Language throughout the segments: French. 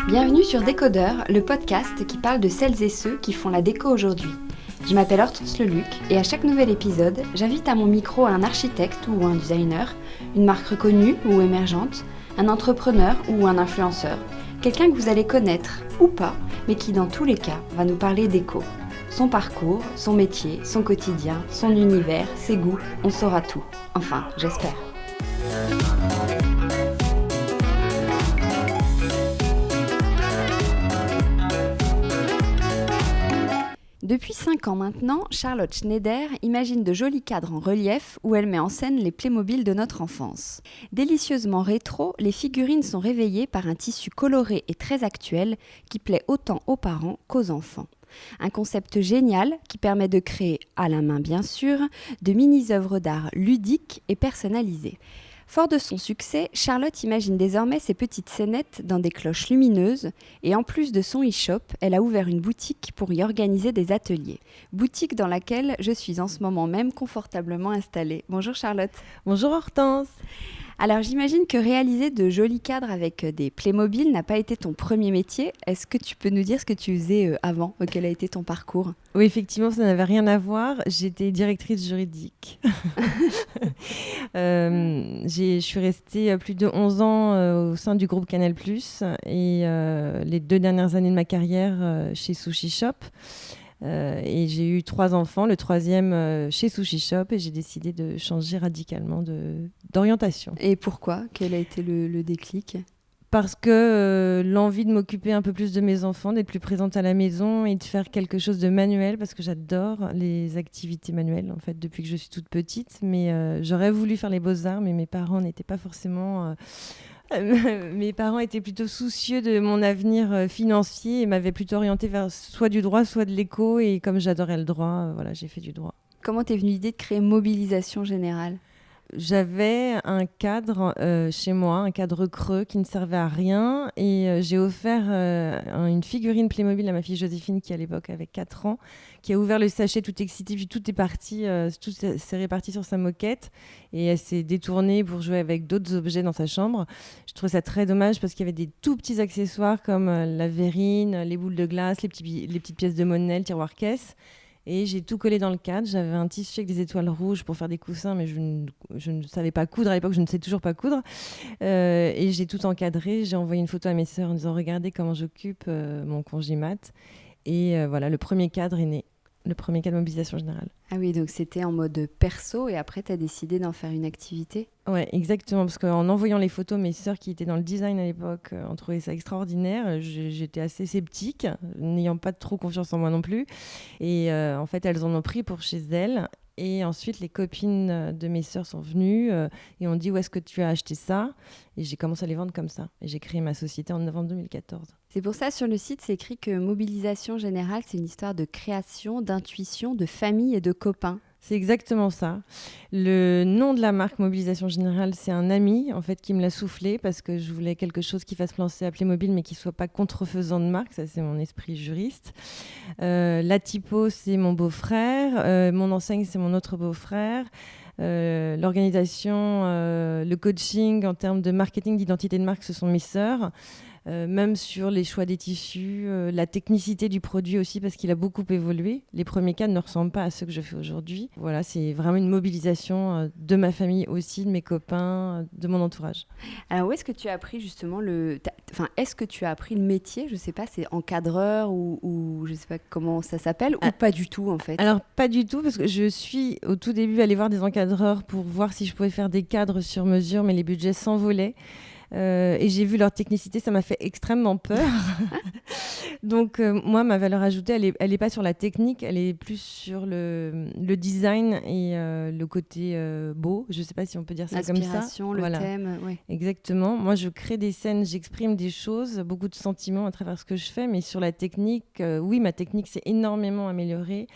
Bienvenue sur Décodeur, le podcast qui parle de celles et ceux qui font la déco aujourd'hui. Je m'appelle Hortense Leluc et à chaque nouvel épisode, j'invite à mon micro un architecte ou un designer, une marque reconnue ou émergente, un entrepreneur ou un influenceur, quelqu'un que vous allez connaître ou pas, mais qui dans tous les cas va nous parler déco. Son parcours, son métier, son quotidien, son univers, ses goûts, on saura tout. Enfin, j'espère. Depuis 5 ans maintenant, Charlotte Schneider imagine de jolis cadres en relief où elle met en scène les Playmobil de notre enfance. Délicieusement rétro, les figurines sont réveillées par un tissu coloré et très actuel qui plaît autant aux parents qu'aux enfants. Un concept génial qui permet de créer, à la main bien sûr, de mini-œuvres d'art ludiques et personnalisées. Fort de son succès, Charlotte imagine désormais ses petites scénettes dans des cloches lumineuses et en plus de son e-shop, elle a ouvert une boutique pour y organiser des ateliers. Boutique dans laquelle je suis en ce moment même confortablement installée. Bonjour Charlotte. Bonjour Hortense. Alors j'imagine que réaliser de jolis cadres avec des Playmobil n'a pas été ton premier métier. Est-ce que tu peux nous dire ce que tu faisais avant ? Quel a été ton parcours ? Oui, effectivement, ça n'avait rien à voir. J'étais directrice juridique. Je suis restée plus de 11 ans au sein du groupe Canal+, et les 2 dernières années de ma carrière chez Sushi Shop. Et j'ai eu 3 enfants, le 3e chez Sushi Shop, et j'ai décidé de changer radicalement d'orientation. Et pourquoi ? Quel a été le déclic ? Parce que l'envie de m'occuper un peu plus de mes enfants, d'être plus présente à la maison et de faire quelque chose de manuel, parce que j'adore les activités manuelles en fait depuis que je suis toute petite. Mais j'aurais voulu faire les beaux-arts, mais mes parents n'étaient pas forcément... Mes parents étaient plutôt soucieux de mon avenir financier et m'avaient plutôt orientée vers soit du droit, soit de l'éco. Et comme j'adorais le droit, voilà, j'ai fait du droit. Comment t'es venue l'idée de créer Mobilisation Générale ? J'avais un cadre chez moi, un cadre creux qui ne servait à rien, et j'ai offert une figurine Playmobil à ma fille Joséphine qui à l'époque avait 4 ans, qui a ouvert le sachet tout excitée, puis tout est parti, tout s'est réparti sur sa moquette et elle s'est détournée pour jouer avec d'autres objets dans sa chambre. Je trouve ça très dommage parce qu'il y avait des tout petits accessoires comme la verrine, les boules de glace, les petites pièces de monnaie, le tiroir caisse. Et j'ai tout collé dans le cadre. J'avais un tissu avec des étoiles rouges pour faire des coussins, mais je ne savais pas coudre à l'époque, je ne sais toujours pas coudre. Et j'ai tout encadré. J'ai envoyé une photo à mes sœurs en disant « Regardez comment j'occupe mon congimat ». Et voilà, le premier cadre est né. Le premier cadre de Mobilisation Générale. Ah oui, donc c'était en mode perso et après tu as décidé d'en faire une activité ? Ouais, exactement, parce qu'en envoyant les photos, mes sœurs qui étaient dans le design à l'époque ont trouvé ça extraordinaire. J'étais assez sceptique, n'ayant pas trop confiance en moi non plus. Et en fait, elles en ont pris pour chez elles. Et ensuite, les copines de mes sœurs sont venues et ont dit « Où est-ce que tu as acheté ça ?» Et j'ai commencé à les vendre comme ça. Et j'ai créé ma société en novembre 2014. C'est pour ça, sur le site, c'est écrit que Mobilisation Générale, c'est une histoire de création, d'intuition, de famille et de copains. C'est exactement ça. Le nom de la marque Mobilisation Générale, c'est un ami en fait qui me l'a soufflé parce que je voulais quelque chose qui fasse penser à Playmobil mais qui soit pas contrefaisant de marque. Ça, c'est mon esprit juriste. La typo, c'est mon beau-frère. Mon enseigne, c'est mon autre beau-frère. L'organisation, le coaching en termes de marketing, d'identité de marque, ce sont mes sœurs. Même sur les choix des tissus, la technicité du produit aussi, parce qu'il a beaucoup évolué. Les premiers cadres ne ressemblent pas à ceux que je fais aujourd'hui. Voilà, c'est vraiment une mobilisation de ma famille aussi, de mes copains, de mon entourage. Alors, où est-ce que tu as appris justement est-ce que tu as appris le métier ? Je ne sais pas, c'est encadreur ou je ne sais pas comment ça s'appelle, ou pas du tout en fait ? Alors, pas du tout, parce que je suis au tout début allée voir des encadreurs pour voir si je pouvais faire des cadres sur mesure, mais les budgets s'envolaient. Et j'ai vu leur technicité, ça m'a fait extrêmement peur. Donc moi, ma valeur ajoutée, elle est pas sur la technique, elle est plus sur le design et le côté beau. Je sais pas si on peut dire ça comme ça. L'inspiration, le thème, oui. Exactement. Moi, je crée des scènes, j'exprime des choses, beaucoup de sentiments à travers ce que je fais, mais sur la technique, oui, ma technique s'est énormément améliorée.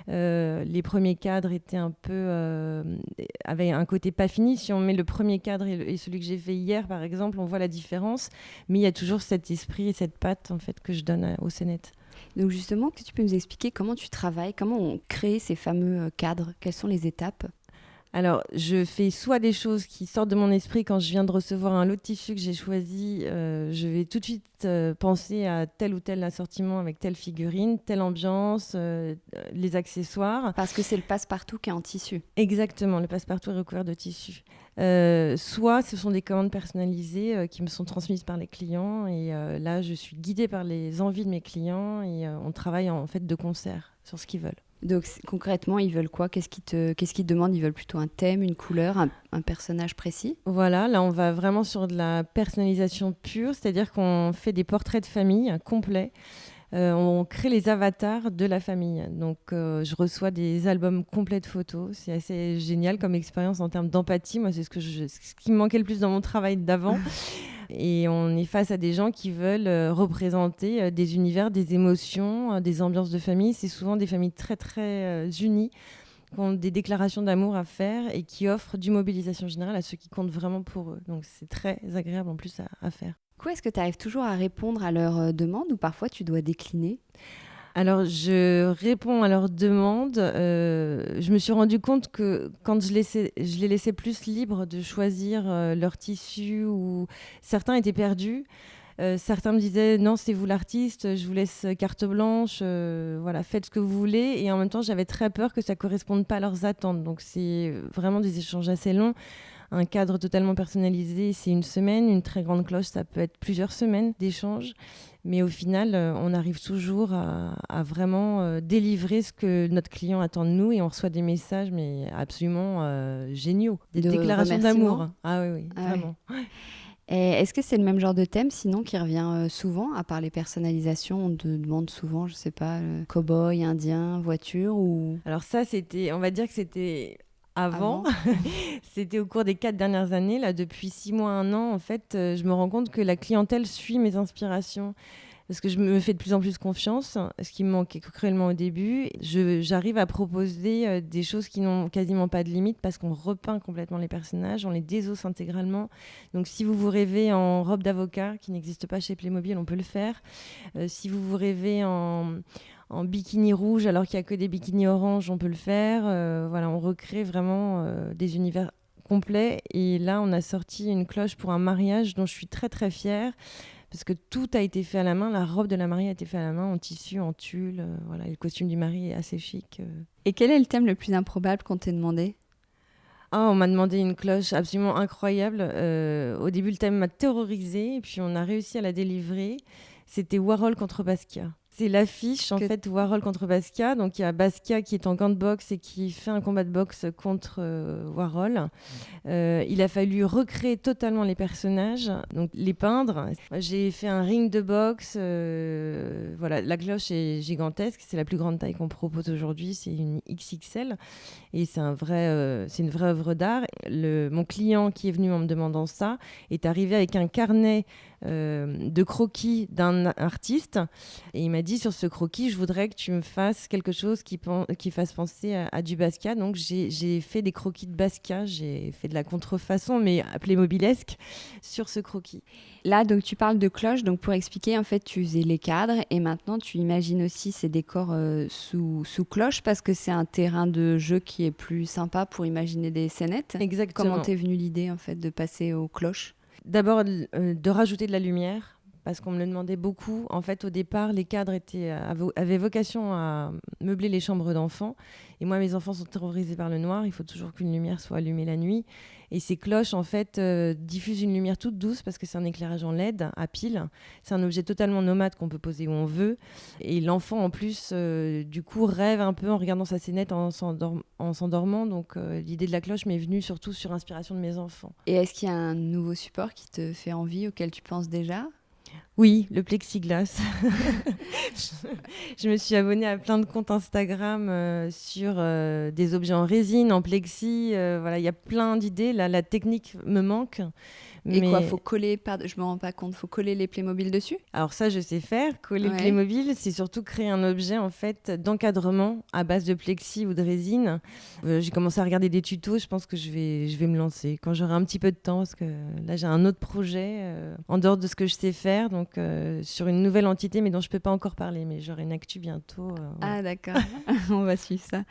Les premiers cadres étaient un peu avaient un côté pas fini. Si on met le premier cadre et celui que j'ai fait hier, par exemple, on voit la différence. Mais il y a toujours cet esprit et cette patte en fait que je donne aux scénettes. Donc justement, est-ce que tu peux nous expliquer comment tu travailles, comment on crée ces fameux cadres ? Quelles sont les étapes ? Alors, je fais soit des choses qui sortent de mon esprit quand je viens de recevoir un lot de tissu que j'ai choisi. Je vais tout de suite penser à tel ou tel assortiment avec telle figurine, telle ambiance, les accessoires. Parce que c'est le passe-partout qui est en tissu. Exactement, le passe-partout est recouvert de tissu. Soit ce sont des commandes personnalisées qui me sont transmises par les clients et là, je suis guidée par les envies de mes clients et on travaille en fait de concert sur ce qu'ils veulent. Donc concrètement, ils veulent quoi ? Qu'est-ce qu'ils te demandent ? Ils veulent plutôt un thème, une couleur, un personnage précis ? Voilà, là on va vraiment sur de la personnalisation pure, c'est-à-dire qu'on fait des portraits de famille complets. On crée les avatars de la famille. Donc je reçois des albums complets de photos. C'est assez génial comme expérience en termes d'empathie. Moi, c'est ce qui me manquait le plus dans mon travail d'avant. Et on est face à des gens qui veulent représenter des univers, des émotions, des ambiances de famille. C'est souvent des familles très, très unies, qui ont des déclarations d'amour à faire et qui offrent du mobilisation générale à ceux qui comptent vraiment pour eux. Donc c'est très agréable en plus à faire. Du coup, est-ce que tu arrives toujours à répondre à leurs demandes ou parfois tu dois décliner ? Alors, je réponds à leurs demandes. Je me suis rendu compte que quand je les laissais plus libres de choisir leur tissu, ou certains étaient perdus. Certains me disaient non, c'est vous l'artiste, je vous laisse carte blanche, voilà, faites ce que vous voulez. Et en même temps, j'avais très peur que ça ne corresponde pas à leurs attentes. Donc, c'est vraiment des échanges assez longs. Un cadre totalement personnalisé, c'est 1 semaine. Une très grande cloche, ça peut être plusieurs semaines d'échanges. Mais au final, on arrive toujours à vraiment délivrer ce que notre client attend de nous et on reçoit des messages mais absolument géniaux, des déclarations d'amour. Ah oui, vraiment. Ouais. Et est-ce que c'est le même genre de thème sinon qui revient souvent, à part les personnalisations? On te demande souvent, je sais pas, cow-boy, indien, voiture ou... Alors ça, on va dire que c'était... Avant. C'était au cours des 4 dernières années. Là, depuis 6 mois, 1 an, en fait, je me rends compte que la clientèle suit mes inspirations. Parce que je me fais de plus en plus confiance, ce qui me manquait cruellement au début. J'arrive à proposer des choses qui n'ont quasiment pas de limite parce qu'on repeint complètement les personnages, on les désosse intégralement. Donc si vous rêvez en robe d'avocat, qui n'existe pas chez Playmobil, on peut le faire. Si vous rêvez en bikini rouge alors qu'il n'y a que des bikinis orange, on peut le faire. Voilà, on recrée vraiment des univers complets. Et là, on a sorti une cloche pour un mariage dont je suis très très fière. Parce que tout a été fait à la main. La robe de la mariée a été faite à la main, en tissu, en tulle. Voilà, et le costume du mari est assez chic. Et quel est le thème le plus improbable qu'on t'ait demandé ? On m'a demandé une cloche absolument incroyable. Au début, le thème m'a terrorisée. Et puis, on a réussi à la délivrer. C'était Warhol contre Basquiat. C'est l'affiche, en fait, Warhol contre Basquiat. Donc, il y a Basquiat qui est en gants de boxe et qui fait un combat de boxe contre Warhol. Il a fallu recréer totalement les personnages, donc les peindre. J'ai fait un ring de boxe. Voilà, la cloche est gigantesque. C'est la plus grande taille qu'on propose aujourd'hui. C'est une XXL. Et c'est une vraie œuvre d'art. Mon client qui est venu en me demandant ça est arrivé avec un carnet de croquis d'un artiste et il m'a dit sur ce croquis je voudrais que tu me fasses quelque chose qui fasse penser à du Basquiat. Donc j'ai fait des croquis de Basquiat, j'ai fait de la contrefaçon mais playmobilesque sur ce croquis. Là donc tu parles de cloche, donc pour expliquer en fait tu faisais les cadres et maintenant tu imagines aussi ces décors sous cloche parce que c'est un terrain de jeu qui est plus sympa pour imaginer des scénettes. Exactement. Comment t'es venue l'idée en fait de passer aux cloches ? D'abord, de rajouter de la lumière, parce qu'on me le demandait beaucoup. En fait, au départ, les cadres avaient vocation à meubler les chambres d'enfants. Et moi, mes enfants sont terrorisés par le noir. Il faut toujours qu'une lumière soit allumée la nuit. Et ces cloches, en fait, diffusent une lumière toute douce parce que c'est un éclairage en LED à pile. C'est un objet totalement nomade qu'on peut poser où on veut. Et l'enfant, en plus, du coup, rêve un peu en regardant sa scénette en s'endormant. Donc, l'idée de la cloche m'est venue surtout sur inspiration de mes enfants. Et est-ce qu'il y a un nouveau support qui te fait envie, auquel tu penses déjà ? Oui, le plexiglas. Je me suis abonnée à plein de comptes Instagram sur des objets en résine, en plexi. Voilà, il y a plein d'idées. Là, la technique me manque. Et quoi, faut coller, je me rends pas compte, faut coller les Playmobil dessus ? Alors ça, je sais faire. Coller le Playmobil, c'est surtout créer un objet en fait d'encadrement à base de plexi ou de résine. J'ai commencé à regarder des tutos. Je pense que je vais me lancer quand j'aurai un petit peu de temps parce que là, j'ai un autre projet en dehors de ce que je sais faire. faire, donc sur une nouvelle entité, mais dont je ne peux pas encore parler, mais j'aurai une actu bientôt. Ouais. Ah d'accord, on va suivre ça.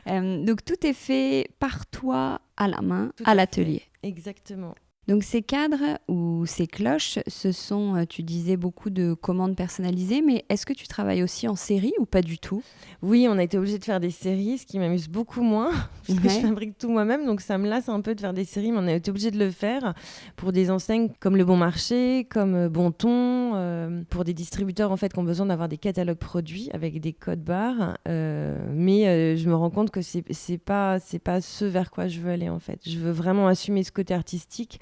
Donc tout est fait par toi à la main, à l'atelier. Exactement. Donc ces cadres ou ces cloches, ce sont, tu disais, beaucoup de commandes personnalisées, mais est-ce que tu travailles aussi en série ou pas du tout ? Oui, on a été obligé de faire des séries, ce qui m'amuse beaucoup moins, puisque je fabrique tout moi-même, donc ça me lasse un peu de faire des séries, mais on a été obligé de le faire pour des enseignes comme Le Bon Marché, comme Bonton, pour des distributeurs en fait qui ont besoin d'avoir des catalogues produits avec des codes barres, mais je me rends compte que c'est pas ce vers quoi je veux aller en fait. Je veux vraiment assumer ce côté artistique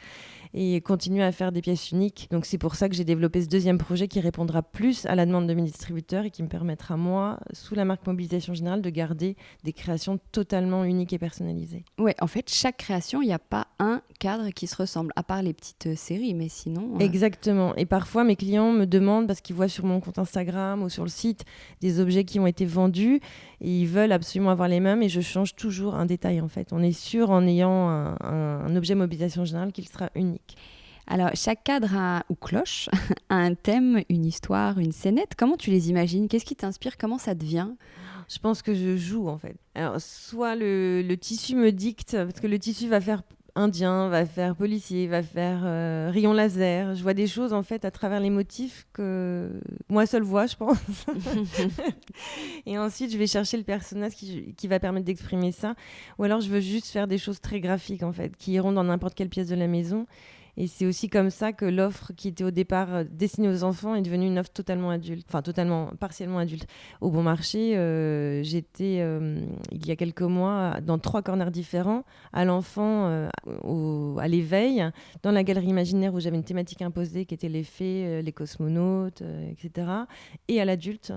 et continuer à faire des pièces uniques. Donc c'est pour ça que j'ai développé ce deuxième projet qui répondra plus à la demande de mes distributeurs et qui me permettra, moi, sous la marque Mobilisation Générale, de garder des créations totalement uniques et personnalisées. Ouais, en fait, chaque création, il n'y a pas un cadre qui se ressemble, à part les petites séries, mais sinon... Exactement. Et parfois, mes clients me demandent, parce qu'ils voient sur mon compte Instagram ou sur le site des objets qui ont été vendus, et ils veulent absolument avoir les mêmes, et je change toujours un détail, en fait. On est sûr, en ayant un objet Mobilisation Générale, qu'il sera unique. Alors, chaque cadre ou cloche a un thème, une histoire, une scénette. Comment tu les imagines ? Qu'est-ce qui t'inspire ? Comment ça devient ? Je pense que je joue, en fait. Alors, soit le tissu me dicte, parce que le tissu va faire indien, va faire policier, va faire rayon laser. Je vois des choses, en fait, à travers les motifs que moi seule vois, je pense. Et ensuite, je vais chercher le personnage qui va permettre d'exprimer ça. Ou alors, je veux juste faire des choses très graphiques, en fait, qui iront dans n'importe quelle pièce de la maison. Et c'est aussi comme ça que l'offre qui était au départ destinée aux enfants est devenue une offre totalement adulte, enfin partiellement adulte. Au Bon Marché, j'étais il y a quelques mois dans 3 corners différents, à l'enfant, à l'éveil, dans la galerie imaginaire où j'avais une thématique imposée qui était les fées, les cosmonautes, etc. Et à l'adulte,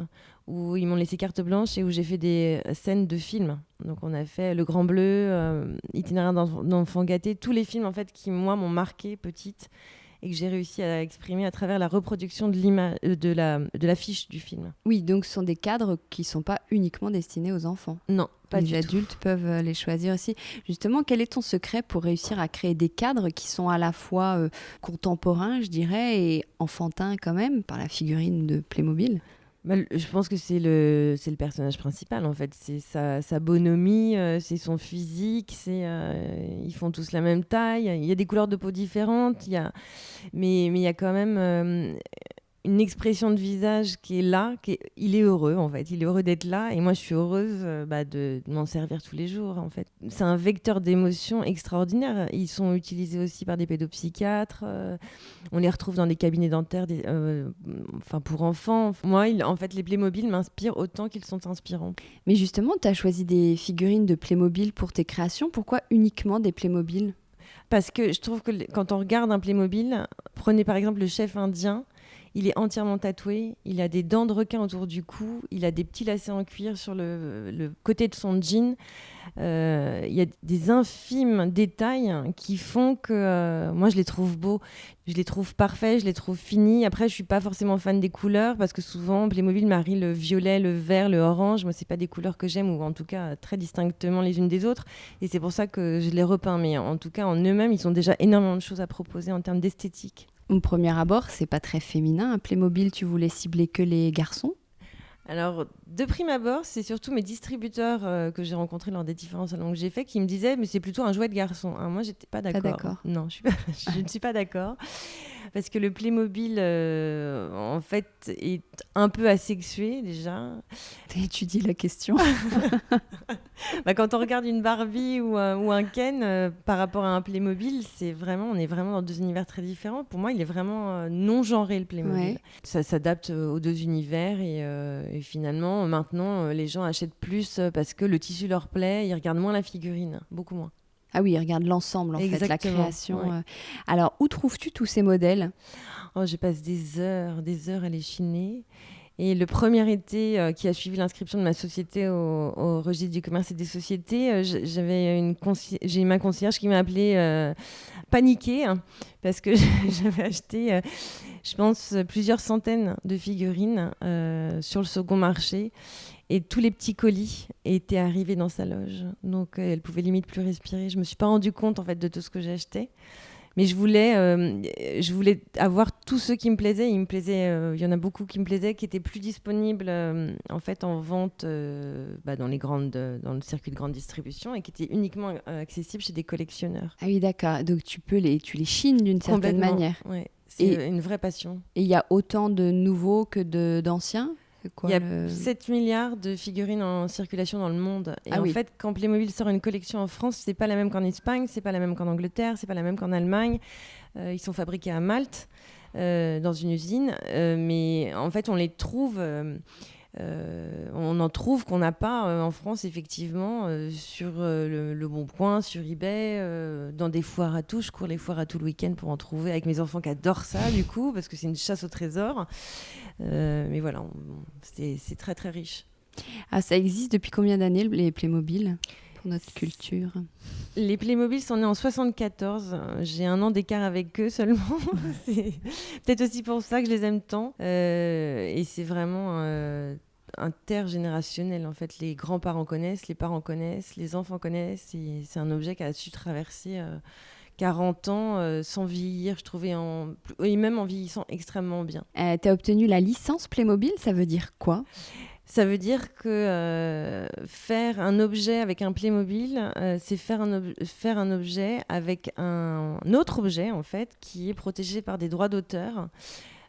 où ils m'ont laissé carte blanche et où j'ai fait des scènes de films. Donc on a fait Le Grand Bleu, Itinéraire d'enfants gâtés, tous les films en fait qui moi m'ont marqué petite et que j'ai réussi à exprimer à travers la reproduction de l'affiche du film. Oui, donc ce sont des cadres qui ne sont pas uniquement destinés aux enfants. Non, pas du tout. Les adultes peuvent les choisir aussi. Justement, quel est ton secret pour réussir à créer des cadres qui sont à la fois contemporains, je dirais, et enfantins quand même, par la figurine de Playmobil ? Je pense que c'est le personnage principal en fait, c'est sa bonhomie, c'est son physique, ils font tous la même taille, il y a des couleurs de peau différentes, mais il y a quand même une expression de visage qui est là, il est heureux en fait, il est heureux d'être là et moi je suis heureuse de m'en servir tous les jours en fait. C'est un vecteur d'émotions extraordinaire, ils sont utilisés aussi par des pédopsychiatres, on les retrouve dans des cabinets dentaires pour enfants. Moi, en fait, les Playmobil m'inspirent autant qu'ils sont inspirants. Mais justement, tu as choisi des figurines de Playmobil pour tes créations, pourquoi uniquement des Playmobil ? Parce que je trouve que quand on regarde un Playmobil, prenez par exemple le chef indien, il est entièrement tatoué, il a des dents de requin autour du cou, il a des petits lacets en cuir sur le côté de son jean. Il y a des infimes détails qui font que moi je les trouve beaux, je les trouve parfaits, je les trouve finis. Après je suis pas forcément fan des couleurs parce que souvent Playmobil marie le violet, le vert, le orange. Moi c'est pas des couleurs que j'aime ou en tout cas très distinctement les unes des autres et c'est pour ça que je les repeins. Mais en tout cas en eux-mêmes ils ont déjà énormément de choses à proposer en termes d'esthétique. Au premier abord, c'est pas très féminin. Un Playmobil, tu voulais cibler que les garçons ? Alors, de prime abord, c'est surtout mes distributeurs que j'ai rencontrés lors des différents salons que j'ai faits qui me disaient « mais c'est plutôt un jouet de garçon ». Moi, j'étais pas d'accord. Pas d'accord. Non, je ne suis pas d'accord. Parce que le Playmobil, en fait, est un peu asexué, déjà. T'as étudié la question. Quand on regarde une Barbie ou un Ken par rapport à un Playmobil, on est vraiment dans 2 univers très différents. Pour moi, il est vraiment non-genré, le Playmobil. Ouais. Ça s'adapte aux 2 univers et finalement, maintenant, les gens achètent plus parce que le tissu leur plaît, ils regardent moins la figurine, beaucoup moins. Ah oui, ils regardent l'ensemble, en fait, la création. Ouais. Alors, où trouves-tu tous ces modèles ? Je passe des heures à les chiner. Et le premier été qui a suivi l'inscription de ma société au registre du commerce et des sociétés, j'ai ma concierge qui m'a appelée paniquée parce que j'avais acheté, je pense, plusieurs centaines de figurines sur le second marché. Et tous les petits colis étaient arrivés dans sa loge. Donc, elle pouvait limite plus respirer. Je ne me suis pas rendu compte, en fait, de tout ce que j'achetais. Mais je voulais avoir tous ceux qui me plaisaient. Il y en a beaucoup qui me plaisaient, qui étaient plus disponibles en fait en vente dans dans le circuit de grande distribution et qui étaient uniquement accessibles chez des collectionneurs. Ah oui, d'accord. Donc tu les chines d'une certaine manière. Ouais. C'est une vraie passion. Et il y a autant de nouveaux que d'anciens? Il y a 7 milliards de figurines en circulation dans le monde. Et en oui. fait, quand Playmobil sort une collection en France, c'est pas la même qu'en Espagne, c'est pas la même qu'en Angleterre, c'est pas la même qu'en Allemagne. Ils sont fabriqués à Malte, dans une usine. Mais en fait, on les trouve... on en trouve qu'on n'a pas en France, effectivement, sur le Bon Coin, sur eBay, dans des foires à tout. Je cours les foires à tout le week-end pour en trouver, avec mes enfants qui adorent ça, du coup, parce que c'est une chasse au trésor. Mais voilà, c'est très très riche. Ah, ça existe depuis combien d'années, les Playmobil, pour notre culture? Les Playmobil sont nés en 74. J'ai 1 an d'écart avec eux seulement. C'est peut-être aussi pour ça que je les aime tant. Et c'est vraiment intergénérationnel. En fait, les grands-parents connaissent, les parents connaissent, les enfants connaissent. Et c'est un objet qui a su traverser 40 ans sans vieillir, je trouvais, et même en vieillissant extrêmement bien. Tu as obtenu la licence Playmobil, ça veut dire quoi? Ça veut dire que faire un objet avec un Playmobil, c'est faire un objet avec un autre objet, en fait, qui est protégé par des droits d'auteur.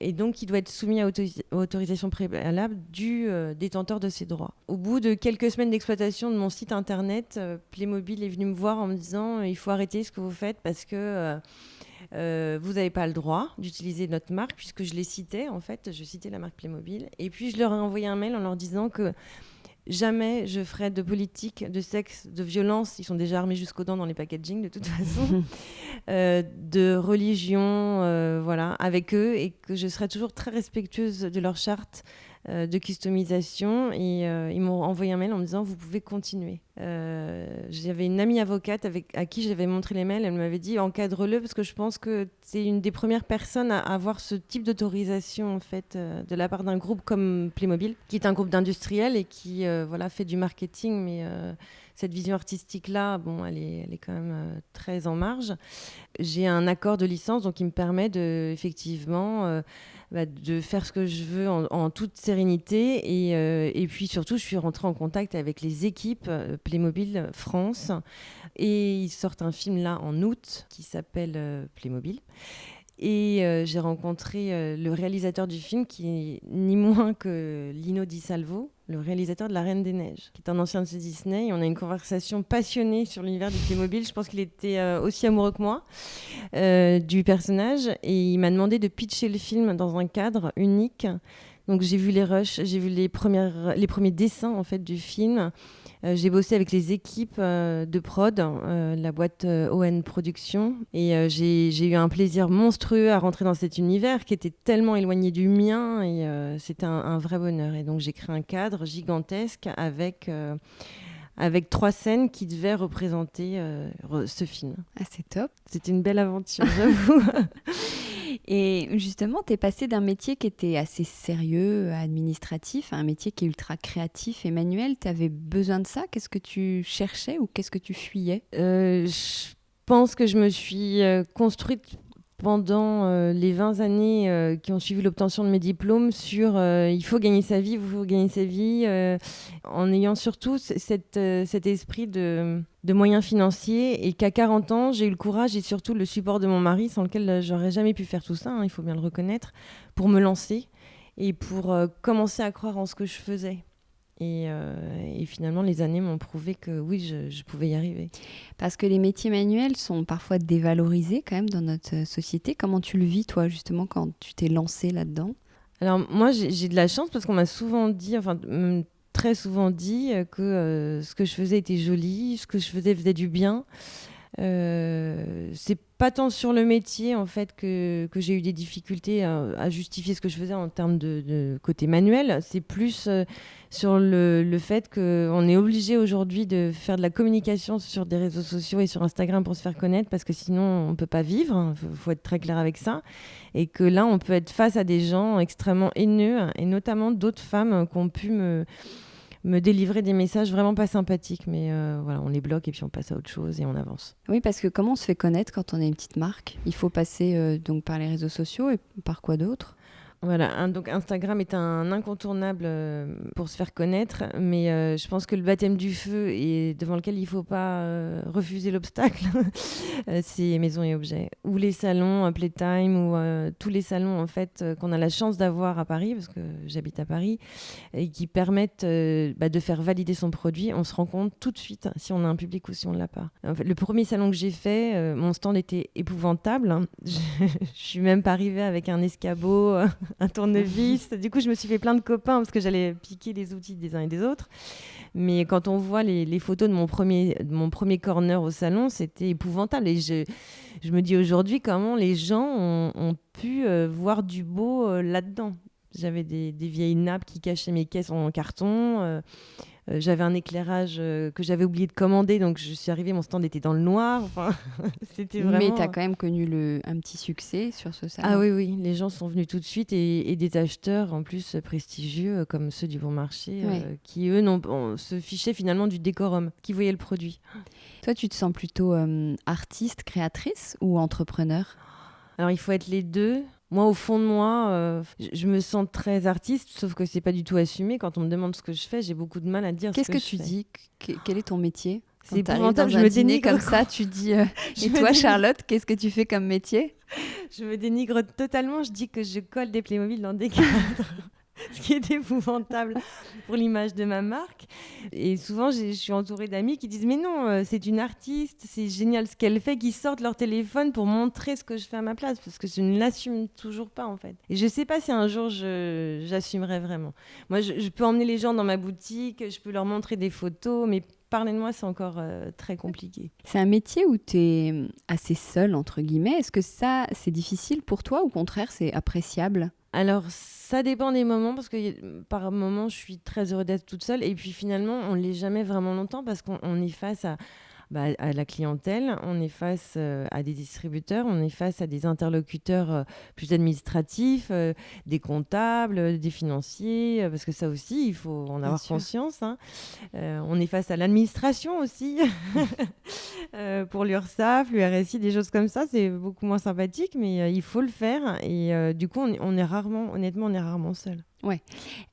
Et donc, il doit être soumis à autorisation préalable du détenteur de ces droits. Au bout de quelques semaines d'exploitation de mon site internet, Playmobil est venu me voir en me disant « Il faut arrêter ce que vous faites parce que vous n'avez pas le droit d'utiliser notre marque », puisque je les citais, en fait, je citais la marque Playmobil. Et puis, je leur ai envoyé un mail en leur disant que jamais je ferai de politique, de sexe, de violence, ils sont déjà armés jusqu'aux dents dans les packaging de toute façon, de religion, voilà, avec eux, et que je serai toujours très respectueuse de leur charte de customisation. Et ils m'ont envoyé un mail en me disant « Vous pouvez continuer ». J'avais une amie avocate à qui j'avais montré les mails, elle m'avait dit « Encadre-le parce que je pense que c'est une des premières personnes à avoir ce type d'autorisation en fait, de la part d'un groupe comme Playmobil, qui est un groupe d'industriels et qui fait du marketing, mais cette vision artistique-là, bon, elle est quand même très en marge. J'ai un accord de licence donc qui me permet effectivement de faire ce que je veux en toute sérénité. Et puis surtout, je suis rentrée en contact avec les équipes Playmobil France. Et ils sortent un film là en août qui s'appelle Playmobil. Et j'ai rencontré le réalisateur du film qui est ni moins que Lino Di Salvo, le réalisateur de La Reine des Neiges, qui est un ancien de Disney. Et on a une conversation passionnée sur l'univers du Playmobil. Je pense qu'il était aussi amoureux que moi du personnage. Et il m'a demandé de pitcher le film dans un cadre unique. Donc j'ai vu les rushs, j'ai vu les premiers dessins en fait, du film. J'ai bossé avec les équipes de prod, la boîte ON Productions, et j'ai eu un plaisir monstrueux à rentrer dans cet univers qui était tellement éloigné du mien, et c'était un vrai bonheur. Et donc j'ai créé un cadre gigantesque avec 3 scènes qui devaient représenter ce film. Ah, c'est top. C'était une belle aventure, j'avoue. Et justement, tu es passé d'un métier qui était assez sérieux, administratif, à un métier qui est ultra créatif et manuel. Tu avais besoin de ça? Qu'est-ce que tu cherchais ou qu'est-ce que tu fuyais? Je pense que je me suis construite pendant les 20 années qui ont suivi l'obtention de mes diplômes sur il faut gagner sa vie, en ayant surtout cet esprit de moyens financiers, et qu'à 40 ans, j'ai eu le courage et surtout le support de mon mari, sans lequel j'aurais jamais pu faire tout ça, il faut bien le reconnaître, pour me lancer et pour commencer à croire en ce que je faisais. Et finalement, les années m'ont prouvé que oui, je pouvais y arriver. Parce que les métiers manuels sont parfois dévalorisés quand même dans notre société. Comment tu le vis, toi, justement, quand tu t'es lancée là-dedans? Alors moi, j'ai de la chance parce qu'on m'a souvent dit, très souvent dit que ce que je faisais était joli, ce que je faisait du bien. C'est pas tant sur le métier en fait que j'ai eu des difficultés à justifier ce que je faisais en termes de côté manuel. C'est plus sur le fait qu'on est obligé aujourd'hui de faire de la communication sur des réseaux sociaux et sur Instagram pour se faire connaître, parce que sinon on peut pas vivre, faut être très clair avec ça, et que là on peut être face à des gens extrêmement haineux, et notamment d'autres femmes qui ont pu me délivrer des messages vraiment pas sympathiques. Mais voilà, on les bloque et puis on passe à autre chose et on avance. Oui, parce que comment on se fait connaître quand on est une petite marque? Il faut passer donc par les réseaux sociaux et par quoi d'autre? Voilà, donc Instagram est un incontournable pour se faire connaître, mais je pense que le baptême du feu et devant lequel il ne faut pas refuser l'obstacle, c'est Maison et Objets. Ou les salons Playtime, ou tous les salons en fait, qu'on a la chance d'avoir à Paris, parce que j'habite à Paris, et qui permettent de faire valider son produit. On se rend compte tout de suite si on a un public ou si on ne l'a pas. En fait, le premier salon que j'ai fait, mon stand était épouvantable. Hein. Je ne suis même pas arrivée avec un escabeau... un tournevis. Du coup, je me suis fait plein de copains parce que j'allais piquer les outils des uns et des autres. Mais quand on voit les photos de mon premier corner au salon, c'était épouvantable. Et je me dis aujourd'hui comment les gens ont pu voir du beau là-dedans. J'avais des vieilles nappes qui cachaient mes caisses en carton. J'avais un éclairage que j'avais oublié de commander, donc je suis arrivée, mon stand était dans le noir. Enfin, c'était vraiment... Mais tu as quand même connu un petit succès sur ce salon. Ah oui, les gens sont venus tout de suite et des acheteurs en plus prestigieux comme ceux du Bon Marché qui, eux, se fichaient finalement du décorum, qui voyaient le produit. Toi, tu te sens plutôt artiste, créatrice ou entrepreneur? Alors, il faut être les deux. Moi, au fond de moi, je me sens très artiste, sauf que c'est pas du tout assumé. Quand on me demande ce que je fais, j'ai beaucoup de mal à dire Qu'est-ce ce que tu je fais. dis? Quel est ton métier? C'est épouvantable, je me dénigre comme ça, tu dis et toi Charlotte, qu'est-ce que tu fais comme métier? Je me dénigre totalement, je dis que je colle des Playmobil dans des cadres. Ce qui est épouvantable pour l'image de ma marque. Et souvent, je suis entourée d'amis qui disent « Mais non, c'est une artiste, c'est génial ce qu'elle fait », qui sortent leur téléphone pour montrer ce que je fais à ma place, parce que je ne l'assume toujours pas, en fait. Et je ne sais pas si un jour, j'assumerai vraiment. Moi, je peux emmener les gens dans ma boutique, je peux leur montrer des photos, mais parler de moi, c'est encore très compliqué. C'est un métier où tu es assez seule, entre guillemets. Est-ce que ça, c'est difficile pour toi ou au contraire, c'est appréciable? Alors, ça dépend des moments, parce que par moments, je suis très heureuse d'être toute seule. Et puis finalement, on ne l'est jamais vraiment longtemps, parce qu'on est face à la clientèle, on est face à des distributeurs, on est face à des interlocuteurs plus administratifs, des comptables, des financiers, parce que ça aussi, il faut en avoir conscience. Hein. On est face à l'administration aussi, pour l'URSSAF, l'URSI, des choses comme ça, c'est beaucoup moins sympathique, mais il faut le faire. Et du coup, on est rarement seul. Ouais.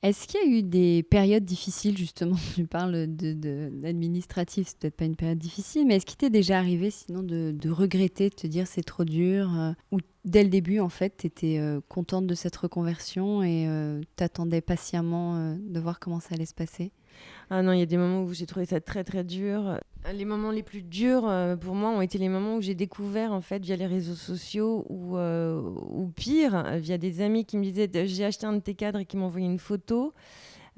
Est-ce qu'il y a eu des périodes difficiles, justement? Tu parles d'administratif, c'est peut-être pas une période difficile, mais est-ce qu'il t'est déjà arrivé sinon de regretter, de te dire c'est trop dur ou dès le début, en fait, tu étais contente de cette reconversion et t'attendais patiemment de voir comment ça allait se passer? Ah non, il y a des moments où j'ai trouvé ça très très dur. Les moments les plus durs pour moi ont été les moments où j'ai découvert en fait via les réseaux sociaux ou pire, via des amis qui me disaient j'ai acheté un de tes cadres et qui m'envoyaient une photo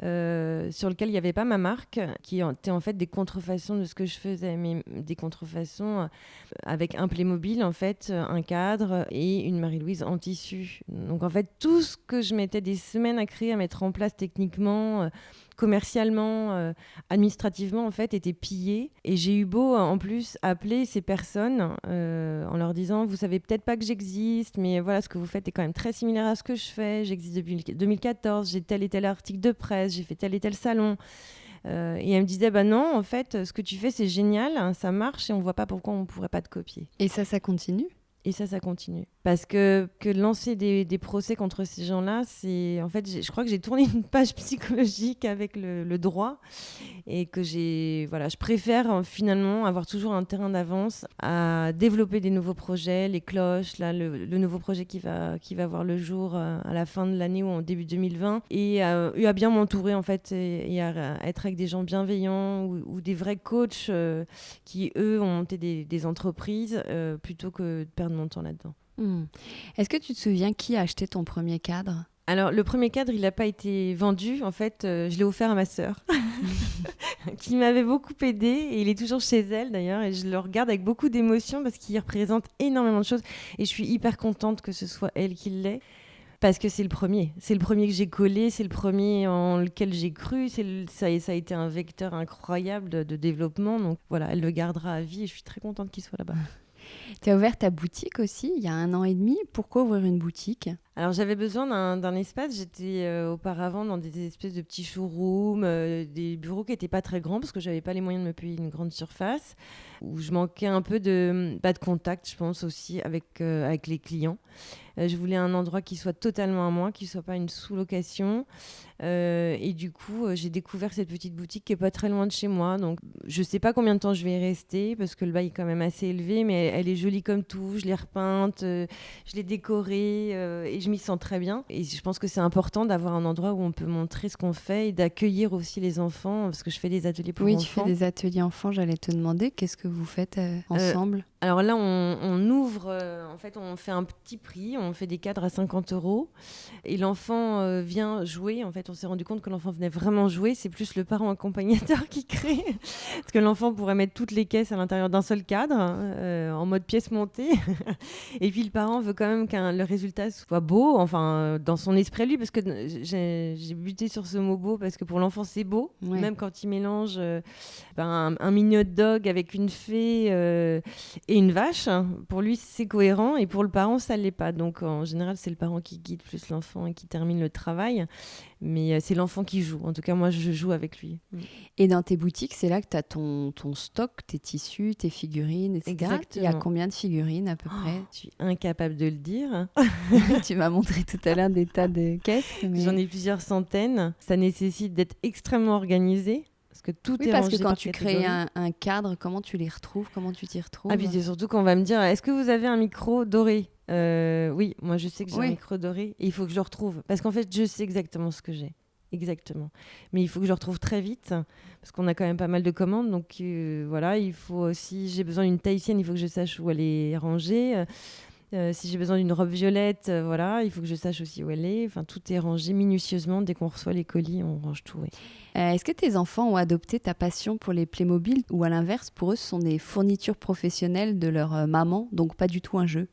sur lequel il n'y avait pas ma marque, qui étaient en fait des contrefaçons de ce que je faisais, mais des contrefaçons avec un Playmobil en fait, un cadre et une Marie-Louise en tissu. Donc en fait tout ce que je mettais des semaines à créer, à mettre en place techniquement, commercialement, administrativement en fait était pillé, et j'ai eu beau en plus appeler ces personnes en leur disant vous savez peut-être pas que j'existe, mais voilà ce que vous faites est quand même très similaire à ce que je fais, j'existe depuis 2014, j'ai tel et tel article de presse, j'ai fait tel et tel salon, et elle me disait bah non en fait ce que tu fais c'est génial, hein, ça marche et on voit pas pourquoi on pourrait pas te copier. Et ça continue? Et ça continue. Parce que lancer des procès contre ces gens-là, c'est... En fait, je crois que j'ai tourné une page psychologique avec le droit, et que je préfère finalement avoir toujours un terrain d'avance à développer des nouveaux projets, les cloches, là, le nouveau projet qui va voir le jour à la fin de l'année ou en début 2020, et à bien m'entourer en fait, et à être avec des gens bienveillants ou des vrais coachs qui, eux, ont monté des entreprises plutôt que de perdre mon temps là-dedans. Est-ce que tu te souviens qui a acheté ton premier cadre? Alors, le premier cadre, il n'a pas été vendu. En fait, je l'ai offert à ma sœur, qui m'avait beaucoup aidée. Et il est toujours chez elle, d'ailleurs. Et je le regarde avec beaucoup d'émotion parce qu'il représente énormément de choses. Et je suis hyper contente que ce soit elle qui l'ait. Parce que c'est le premier. C'est le premier que j'ai collé. C'est le premier en lequel j'ai cru. Ça a été un vecteur incroyable de développement. Donc voilà, elle le gardera à vie. Et je suis très contente qu'il soit là-bas. Tu as ouvert ta boutique aussi il y a 1 an et demi. Pourquoi ouvrir une boutique? Alors j'avais besoin d'un espace. J'étais auparavant dans des espèces de petits showrooms, des bureaux qui n'étaient pas très grands parce que j'avais pas les moyens de me payer une grande surface, où je manquais un peu de contact, je pense aussi avec les clients. Je voulais un endroit qui soit totalement à moi, qui soit pas une sous-location. Et du coup, j'ai découvert cette petite boutique qui est pas très loin de chez moi. Donc, je sais pas combien de temps je vais y rester parce que le bail est quand même assez élevé, mais elle est jolie comme tout. Je l'ai repeinte, je l'ai décorée et je m'y sens très bien. Et je pense que c'est important d'avoir un endroit où on peut montrer ce qu'on fait et d'accueillir aussi les enfants parce que je fais des ateliers pour enfants. Oui, tu fais des ateliers enfants. J'allais te demander qu'est-ce que vous faites ensemble. Alors là, on ouvre, en fait, on fait un petit prix, on fait des cadres à 50 € et l'enfant vient jouer. En fait, on s'est rendu compte que l'enfant venait vraiment jouer. C'est plus le parent accompagnateur qui crée. Parce que l'enfant pourrait mettre toutes les caisses à l'intérieur d'un seul cadre, en mode pièce montée. Et puis le parent veut quand même que le résultat soit beau, enfin, dans son esprit à lui, parce que j'ai buté sur ce mot beau, parce que pour l'enfant, c'est beau. Ouais. Même quand il mélange un mini hot dog avec une fée et une vache, pour lui c'est cohérent et pour le parent ça l'est pas. Donc en général c'est le parent qui guide plus l'enfant et qui termine le travail, mais c'est l'enfant qui joue. En tout cas moi je joue avec lui. Et dans tes boutiques c'est là que tu as ton stock, tes tissus, tes figurines, etc. Exactement. Il y a combien de figurines à peu près? Je suis incapable de le dire. Tu m'as montré tout à l'heure des tas de caisses. Mais... J'en ai plusieurs centaines. Ça nécessite d'être extrêmement organisé. Parce que tout est parce rangé que quand par tu catégorie. crées un cadre, comment tu les retrouves? Comment tu t'y retrouves? Ah, puis c'est surtout qu'on va me dire, est-ce que vous avez un micro doré? Oui, moi je sais que j'ai un micro doré et il faut que je le retrouve. Parce qu'en fait, je sais exactement ce que j'ai. Exactement. Mais il faut que je le retrouve très vite parce qu'on a quand même pas mal de commandes. Donc voilà, il faut aussi, j'ai besoin d'une tahitienne, il faut que je sache où elle est rangée. Si j'ai besoin d'une robe violette, voilà, il faut que je sache aussi où elle est. Enfin, tout est rangé minutieusement. Dès qu'on reçoit les colis, on range tout. Oui. Est-ce que tes enfants ont adopté ta passion pour les Playmobil ou à l'inverse, pour eux, ce sont des fournitures professionnelles de leur maman, donc pas du tout un jeu?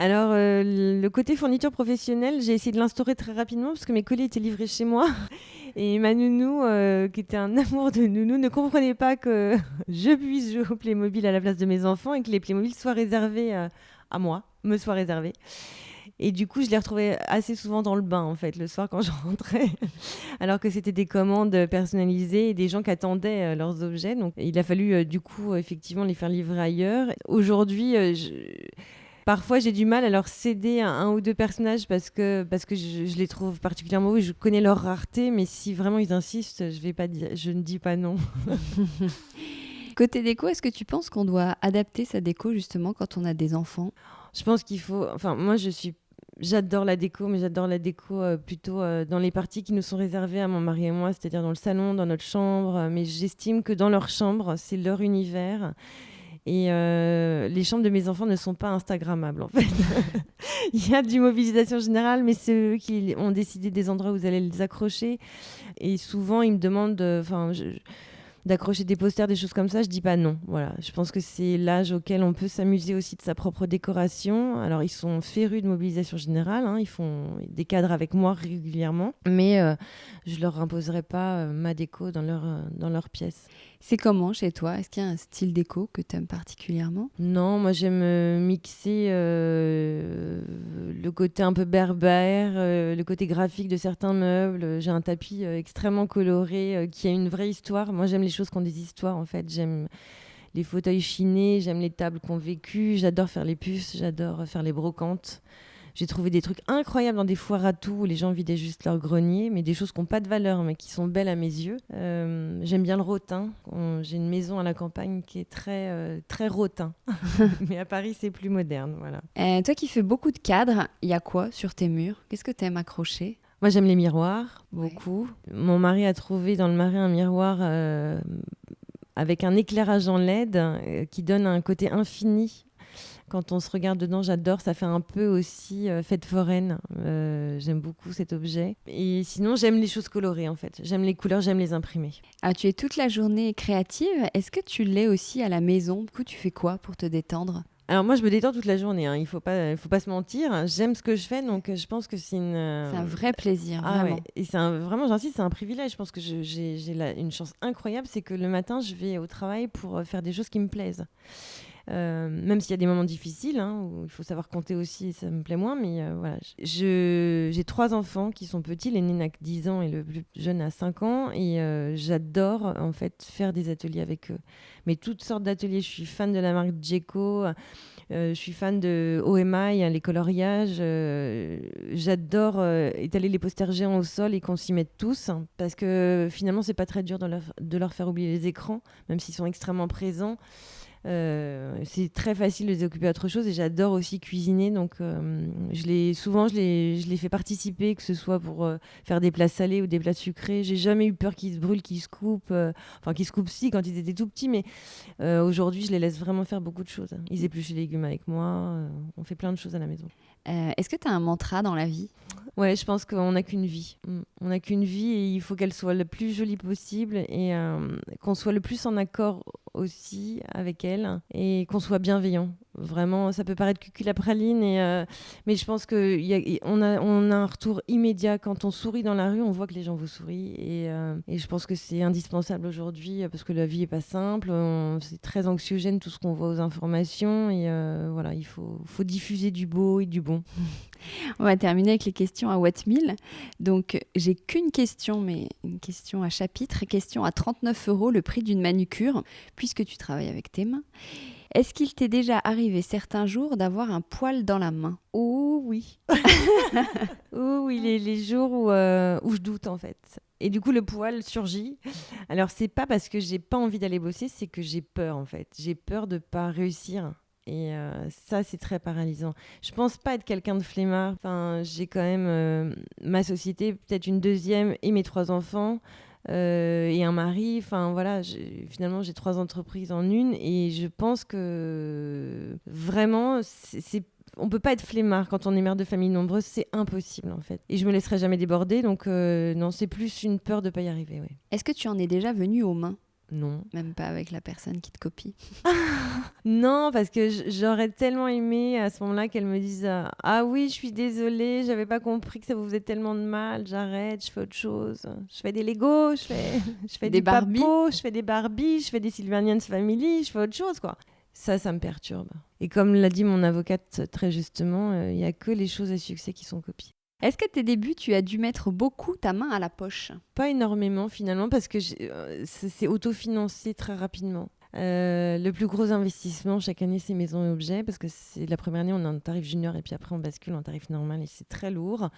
Alors, le côté fourniture professionnelle, j'ai essayé de l'instaurer très rapidement parce que mes colis étaient livrés chez moi. Et ma nounou, qui était un amour de nounou, ne comprenait pas que je puisse jouer au Playmobil à la place de mes enfants et que les Playmobil soient réservés à moi, me soient réservés. Et du coup, je les retrouvais assez souvent dans le bain, en fait, le soir quand je rentrais, alors que c'était des commandes personnalisées et des gens qui attendaient leurs objets. Donc, il a fallu, du coup, effectivement, les faire livrer ailleurs. Aujourd'hui, parfois, j'ai du mal à leur céder un ou deux personnages parce que je les trouve particulièrement beaux. Je connais leur rareté, mais si vraiment ils insistent, je ne dis pas non. Côté déco, est-ce que tu penses qu'on doit adapter sa déco justement quand on a des enfants? Je pense qu'il faut... Enfin, moi, j'adore la déco, mais j'adore la déco plutôt dans les parties qui nous sont réservées à mon mari et moi, c'est-à-dire dans le salon, dans notre chambre. Mais j'estime que dans leur chambre, c'est leur univers. Et les chambres de mes enfants ne sont pas instagrammables, en fait. Il y a du mobilisation générale, mais c'est eux qui ont décidé des endroits où vous allez les accrocher. Et souvent, ils me demandent... d'accrocher des posters, des choses comme ça, je dis pas non. Voilà, je pense que c'est l'âge auquel on peut s'amuser aussi de sa propre décoration. Alors, ils sont férus de mobilisation générale, hein, ils font des cadres avec moi régulièrement, mais je leur imposerai pas ma déco dans leur pièce. C'est comment chez toi? Est-ce qu'il y a un style déco que tu aimes particulièrement? Non, moi j'aime mixer le côté un peu berbère, le côté graphique de certains meubles. J'ai un tapis extrêmement coloré qui a une vraie histoire. Moi j'aime les choses qui ont des histoires en fait. J'aime les fauteuils chinés, j'aime les tables qui ont vécu, j'adore faire les puces, j'adore faire les brocantes. J'ai trouvé des trucs incroyables dans des foires à tout où les gens vidaient juste leur grenier, mais des choses qui n'ont pas de valeur, mais qui sont belles à mes yeux. J'aime bien le rotin. J'ai une maison à la campagne qui est très, très rotin. Mais à Paris, c'est plus moderne. Voilà. Toi qui fais beaucoup de cadres, il y a quoi sur tes murs? Qu'est-ce que tu aimes accrocher? Moi, j'aime les miroirs, beaucoup. Ouais. Mon mari a trouvé dans le marais un miroir avec un éclairage en LED qui donne un côté infini. Quand on se regarde dedans, j'adore. Ça fait un peu aussi fête foraine. J'aime beaucoup cet objet. Et sinon, j'aime les choses colorées, en fait. J'aime les couleurs, j'aime les imprimer. Ah, tu es toute la journée créative. Est-ce que tu l'es aussi à la maison? Du coup, tu fais quoi pour te détendre? Alors moi, je me détends toute la journée. Hein. Il faut pas se mentir. J'aime ce que je fais, donc je pense que c'est c'est un vrai plaisir, vraiment. Ouais. Et vraiment, j'insiste, c'est un privilège. Je pense que j'ai une chance incroyable, c'est que le matin, je vais au travail pour faire des choses qui me plaisent. Même s'il y a des moments difficiles, où il faut savoir compter aussi, ça me plaît moins, mais voilà. J'ai 3 enfants qui sont petits, l'aîné n'a que 10 ans et le plus jeune a 5 ans, et j'adore en fait faire des ateliers avec eux. Mais toutes sortes d'ateliers, je suis fan de la marque Djeco, je suis fan de OMI, les coloriages, j'adore étaler les posters géants au sol et qu'on s'y mette tous, parce que finalement c'est pas très dur de leur faire oublier les écrans, même s'ils sont extrêmement présents. C'est très facile de les occuper à autre chose, et j'adore aussi cuisiner, donc je les fais participer, que ce soit pour faire des plats salés ou des plats sucrés. J'ai jamais eu peur qu'ils se brûlent, qu'ils se coupent, qu'ils se coupent si quand ils étaient tout petits, mais aujourd'hui je les laisse vraiment faire beaucoup de choses. Ils épluchent les légumes avec moi, on fait plein de choses à la maison. Est-ce que tu as un mantra dans la vie ? Ouais, je pense qu'on n'a qu'une vie. On n'a qu'une vie, et il faut qu'elle soit le plus jolie possible, et qu'on soit le plus en accord aussi avec elle, et qu'on soit bienveillant. Vraiment, ça peut paraître cuculapraline, mais je pense qu'on a un retour immédiat. Quand on sourit dans la rue, on voit que les gens vous sourient, et je pense que c'est indispensable aujourd'hui, parce que la vie n'est pas simple, c'est très anxiogène tout ce qu'on voit aux informations, et voilà, il faut diffuser du beau et du bon. On va terminer avec les questions à What Meal. Donc, j'ai qu'une question, mais une question à chapitre. Question à 39 €, le prix d'une manucure, puisque tu travailles avec tes mains. Est-ce qu'il t'est déjà arrivé certains jours d'avoir un poil dans la main ? Oh oui. Oh oui, les jours où je doute en fait. Et du coup, le poil surgit. Alors, c'est pas parce que j'ai pas envie d'aller bosser, c'est que j'ai peur en fait. J'ai peur de pas réussir. Et ça, c'est très paralysant. Je pense pas être quelqu'un de flemmard. Enfin, j'ai quand même ma société, peut-être une deuxième, et mes 3 enfants. Et un mari, enfin voilà, finalement j'ai 3 entreprises en une, et je pense que vraiment on peut pas être flemmard quand on est mère de famille nombreuse, c'est impossible en fait. Et je me laisserai jamais déborder, donc non, c'est plus une peur de pas y arriver. Ouais. Est-ce que tu en es déjà venue aux mains ? Non. Même pas avec la personne qui te copie. Non, parce que j'aurais tellement aimé à ce moment-là qu'elle me dise ah oui, je suis désolée, j'avais pas compris que ça vous faisait tellement de mal, j'arrête, je fais autre chose. Je fais des Legos, je fais des Barbies, je fais des Barbies, je fais des Sylvanians Family, je fais autre chose quoi. Ça me perturbe. Et comme l'a dit mon avocate très justement, il y a que les choses à succès qui sont copiées. Est-ce qu'à tes débuts, tu as dû mettre beaucoup ta main à la poche ? Pas énormément finalement, parce que c'est autofinancé très rapidement. Le plus gros investissement chaque année, c'est maison et objets, parce que c'est la première année, on a un tarif junior, et puis après on bascule en tarif normal, et c'est très lourd.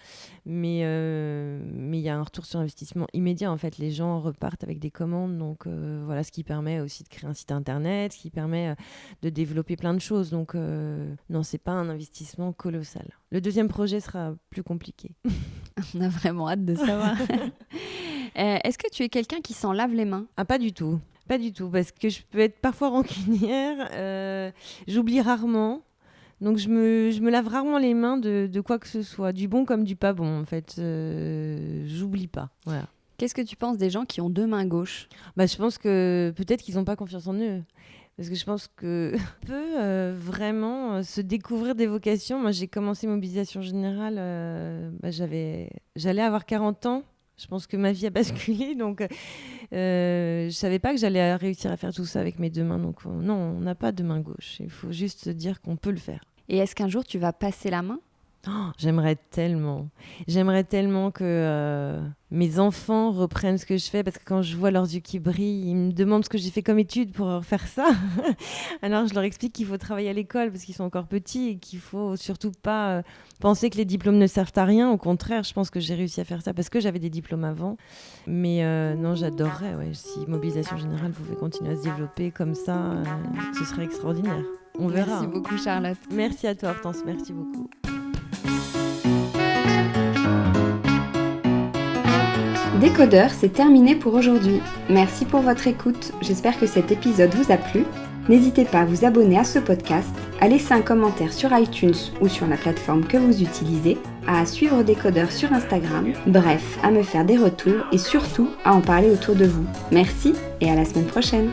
Mais il y a un retour sur investissement immédiat. En fait, les gens repartent avec des commandes, donc voilà, ce qui permet aussi de créer un site internet, ce qui permet de développer plein de choses. Donc non, c'est pas un investissement colossal. Le deuxième projet sera plus compliqué. On a vraiment hâte de savoir. Est-ce que tu es quelqu'un qui s'en lave les mains ? Ah, pas du tout. Pas du tout, parce que je peux être parfois rancunière, j'oublie rarement, donc je me lave rarement les mains de quoi que ce soit, du bon comme du pas bon en fait, j'oublie pas, voilà. Qu'est-ce que tu penses des gens qui ont 2 mains gauches ? Je pense que peut-être qu'ils n'ont pas confiance en eux, parce que je pense qu'on peut vraiment se découvrir des vocations. Moi j'ai commencé Mobilisation Générale, j'allais avoir 40 ans. Je pense que ma vie a basculé, donc je savais pas que j'allais réussir à faire tout ça avec mes 2 mains. Donc non, on n'a pas de main gauche. Il faut juste se dire qu'on peut le faire. Et est-ce qu'un jour tu vas passer la main ? J'aimerais tellement que mes enfants reprennent ce que je fais, parce que quand je vois leurs yeux qui brillent, ils me demandent ce que j'ai fait comme étude pour faire ça. Alors je leur explique qu'il faut travailler à l'école parce qu'ils sont encore petits, et qu'il faut surtout pas penser que les diplômes ne servent à rien. Au contraire, je pense que j'ai réussi à faire ça parce que j'avais des diplômes avant. Mais non, j'adorerais, si Mobilisation Générale pouvait continuer à se développer comme ça, ce serait extraordinaire. On verra. Merci beaucoup Charlotte. Merci à toi Hortense, merci beaucoup. Décodeur, c'est terminé pour aujourd'hui. Merci pour votre écoute. J'espère que cet épisode vous a plu. N'hésitez pas à vous abonner à ce podcast, à laisser un commentaire sur iTunes ou sur la plateforme que vous utilisez, à suivre Décodeur sur Instagram, bref, à me faire des retours et surtout à en parler autour de vous. Merci et à la semaine prochaine.